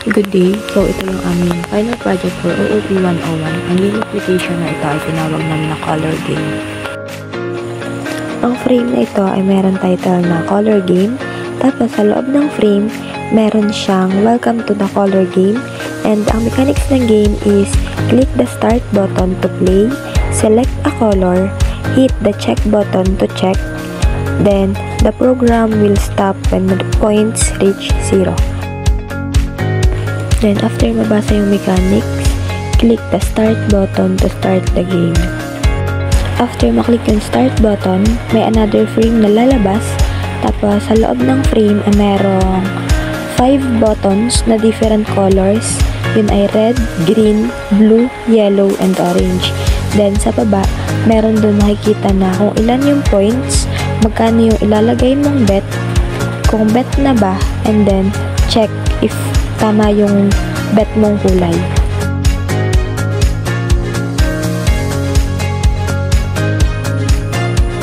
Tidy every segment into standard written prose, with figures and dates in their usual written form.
Good day! So, ito yung aming final project for OOP 101. Ang game application na ito ay tinawag namin na Color Game. Ang frame na ito ay meron title na Color Game. Tapos, sa loob ng frame, meron siyang Welcome to the Color Game. And ang mechanics ng game is click the start button to play, select a color, hit the check button to check, then the program will stop when the points reach 0. Then, after mabasa yung mechanics, click the start button to start the game. After maklik yung start button, may another frame na lalabas. Tapos, sa loob ng frame ay merong 5 buttons na different colors. Yun ay red, green, blue, yellow, and orange. Then, sa baba, meron doon makikita na kung ilan yung points, magkano yung ilalagay mong bet, kung bet na ba, and then, check if tama yung bet mong kulay.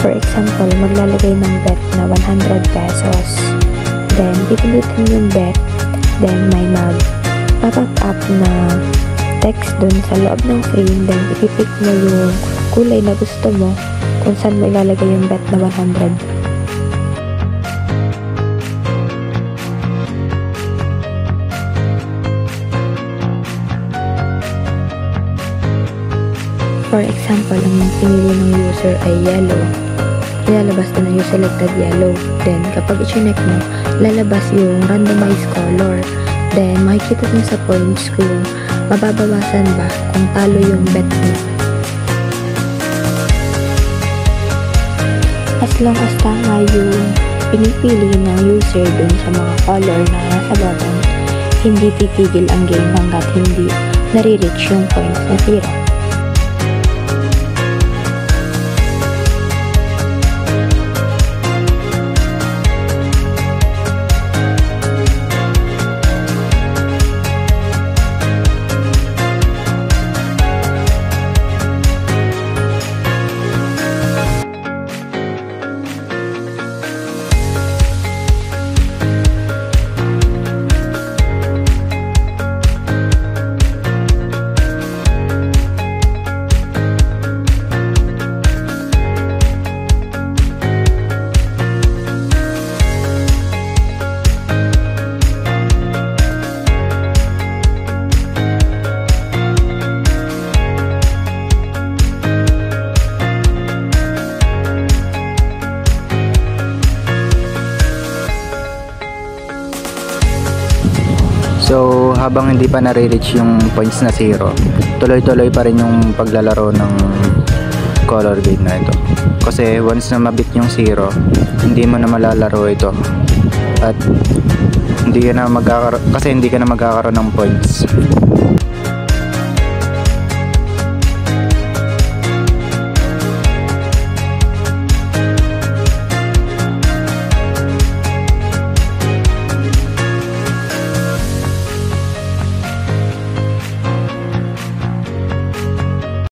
For example, maglalagay ng bet na 100 pesos. Then, pipindutin yung bet. Then, may mag-pop up na text dun sa loob ng frame. Then, ipipick mo yung kulay na gusto mo kung saan mo ilalagay yung bet na 100. For example, ang pinili ng user ay yellow. Ilalabas na yung selected yellow. Then, kapag i-check mo, lalabas yung randomized color. Then, makikita din sa points kung mababawasan ba kung talo yung bet mo. As long as tama yung pinipili ng user dun sa mga color na nasa button, hindi titigil ang game hanggat hindi nare-reach yung points na 0. So, habang hindi pa nare-reach yung points na 0, tuloy-tuloy pa rin yung paglalaro ng color game na ito. Kasi once na mabit yung 0, hindi mo na malalaro ito. At hindi ka na magkakaroon ng points.